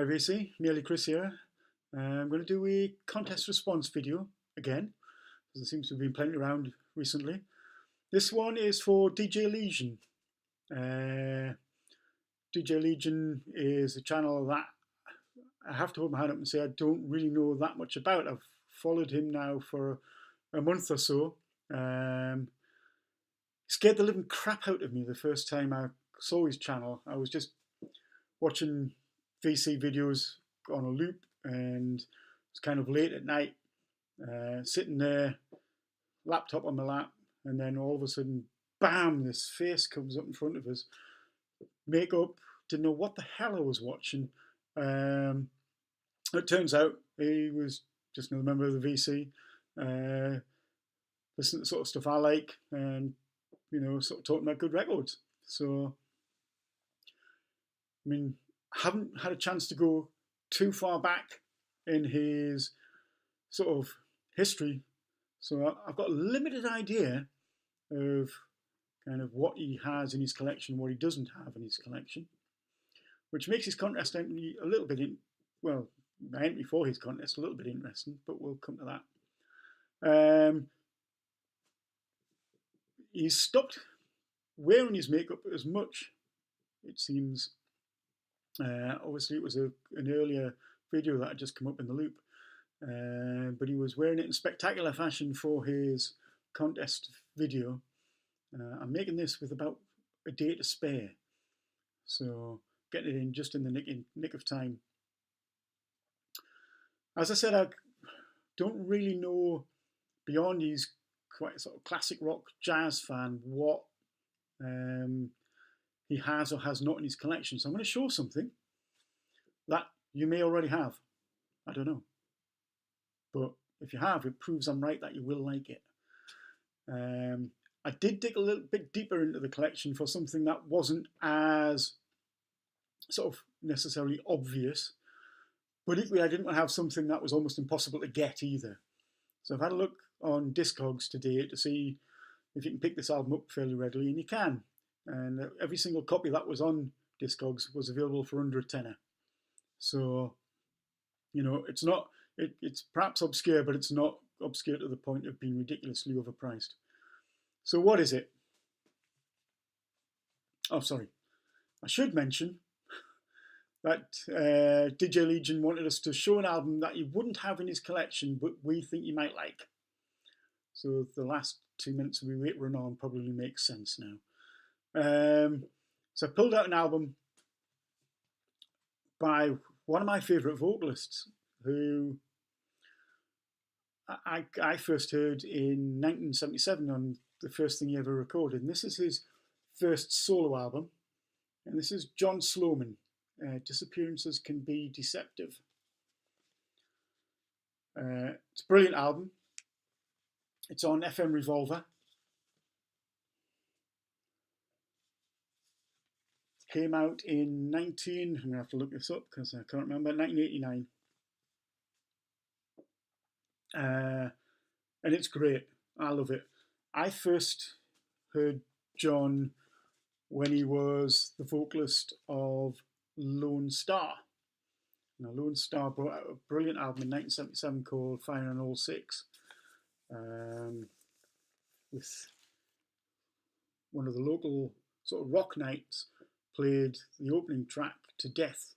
Hi VC, Nearly Chris here. I'm going to do a contest response video again, because there seems to have been plenty around recently. This one is for DJ Legion. DJ Legion is a channel that I have to hold my hand up and say I don't really know that much about. I've followed him now for a month or so. Scared the living crap out of me the first time I saw his channel. I was just watching VC videos on a loop, and it's kind of late at night, sitting there, laptop on my lap, and then all of a sudden, bam, this face comes up in front of us. Makeup, didn't know what the hell I was watching. It turns out he was just another member of the VC, listening to the sort of stuff I like, and sort of talking about good records. So, I mean, haven't had a chance to go too far back in his sort of history, so I've got a limited idea of kind of what he has in his collection, what he doesn't have in his collection, which makes his contest entry a little bit, my entry for his contest a little bit interesting, but we'll come to that. He's stopped wearing his makeup as much, it seems. Obviously, it was an earlier video that had just come up in the loop, but he was wearing it in spectacular fashion for his contest video. I'm making this with about a day to spare, so getting it in just in the nick of time. As I said, I don't really know, beyond he's quite a sort of classic rock jazz fan, what he has or has not in his collection. So I'm going to show something that you may already have. I don't know. But if you have, it proves I'm right that you will like it. I did dig a little bit deeper into the collection for something that wasn't as sort of necessarily obvious, but equally I didn't want to have something that was almost impossible to get either. So I've had a look on Discogs today to see if you can pick this album up fairly readily, and you can. And every single copy that was on Discogs was available for under a tenner. So, it's not, it's perhaps obscure, but it's not obscure to the point of being ridiculously overpriced. So what is it? Oh, sorry. I should mention that DJ Legion wanted us to show an album that he wouldn't have in his collection, but we think you might like. So the last 2 minutes we run on probably makes sense now. So I pulled out an album by one of my favourite vocalists, who I first heard in 1977 on the first thing he ever recorded. And this is his first solo album. And this is John Sloman. Disappearances Can Be Deceptive. It's a brilliant album. It's on FM Revolver. Came out in I'm going to have to look this up because I can't remember, 1989. And it's great. I love it. I first heard John when he was the vocalist of Lone Star. Now, Lone Star brought out a brilliant album in 1977 called Fire on All Six, with one of the local sort of rock nights played the opening track to Death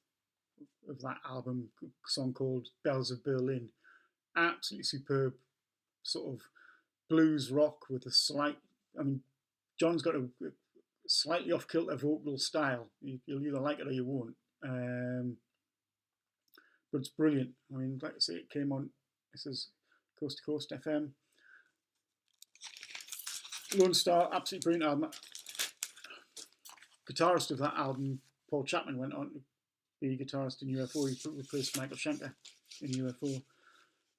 of that album, a song called Bells of Berlin. Absolutely superb sort of blues rock with a slight, John's got a slightly off-kilter vocal style. You'll either like it or you won't. But it's brilliant. Like I say, it came on, this is Coast to Coast FM. Lone Star, absolutely brilliant album. Guitarist of that album, Paul Chapman, went on to be guitarist in UFO. He replaced Michael Schenker in UFO.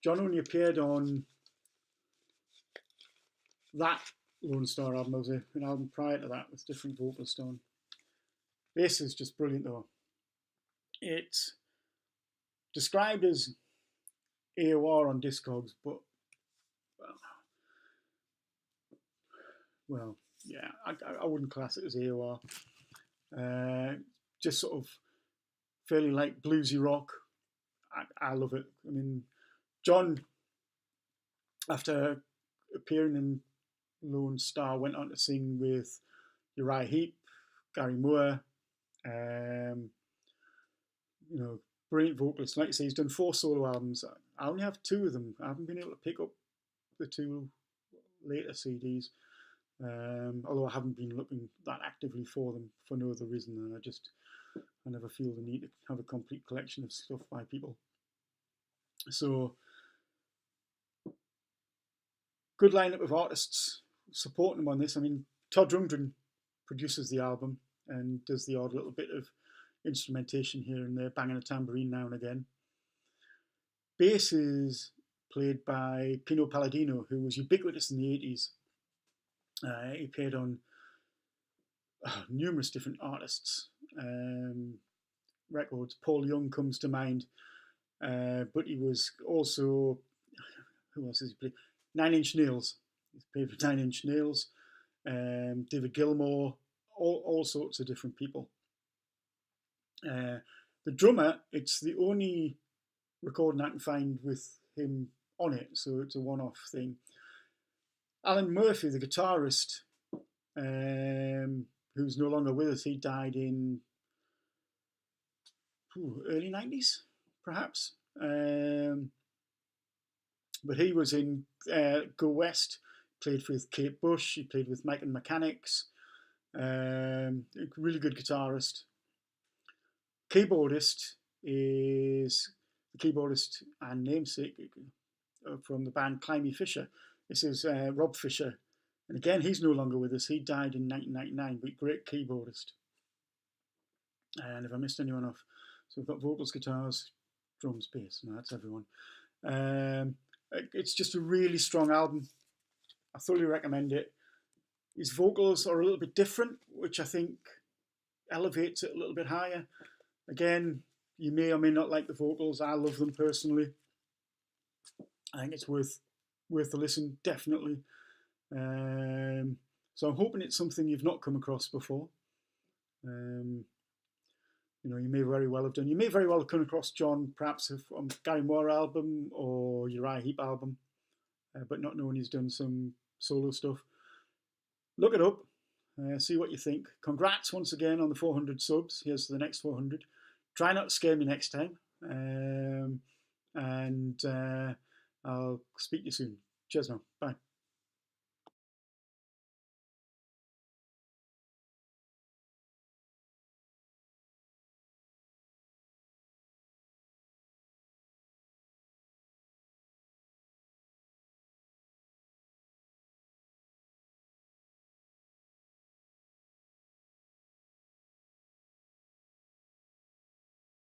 John only appeared on that Lone Star album. There was an album prior to that with different vocalists on. This is just brilliant though. It's described as AOR on Discogs, but well, yeah, I wouldn't class it as AOR. Just sort of fairly light bluesy rock. I love it. I mean, John, after appearing in Lone Star, went on to sing with Uriah Heep, Gary Moore, you know, brilliant vocalist. Like I say, he's done 4 solo albums. I only have 2 of them. I haven't been able to pick up the 2 later CDs, although I haven't been looking that actively for them for no other reason than I never feel the need to have a complete collection of stuff by people. So, good lineup of artists supporting them on this. I mean, Todd Rundgren produces the album and does the odd little bit of instrumentation here and there, banging a tambourine now and again. Bass is played by Pino Palladino, who was ubiquitous in the 80s. He played on numerous different artists' records. Paul Young comes to mind, but he was also, who else has he played? Nine Inch Nails. He's played for 9 Inch Nails, David Gilmour, all sorts of different people. The drummer, it's the only recording I can find with him on it, so it's a one-off thing. Alan Murphy, the guitarist, who's no longer with us, he died in early 90s, perhaps. But he was in Go West, played with Kate Bush, he played with Mike and Mechanics, a really good guitarist. Keyboardist is the keyboardist and namesake from the band Climby Fisher. This is Rob Fisher. And again, he's no longer with us. He died in 1999, but great keyboardist. And if I missed anyone off, so we've got vocals, guitars, drums, bass. No, that's everyone. It's just a really strong album. I thoroughly recommend it. His vocals are a little bit different, which I think elevates it a little bit higher. Again, you may or may not like the vocals. I love them personally. I think it's worth the listen, definitely. So I'm hoping it's something you've not come across before. You know, you may very well have done. You may very well have come across John, perhaps on Gary Moore album or Uriah Heep album, but not knowing he's done some solo stuff. Look it up. See what you think. Congrats once again on the 400 subs. Here's the next 400. Try not to scare me next time. And I'll speak to you soon. Cheers now. Bye.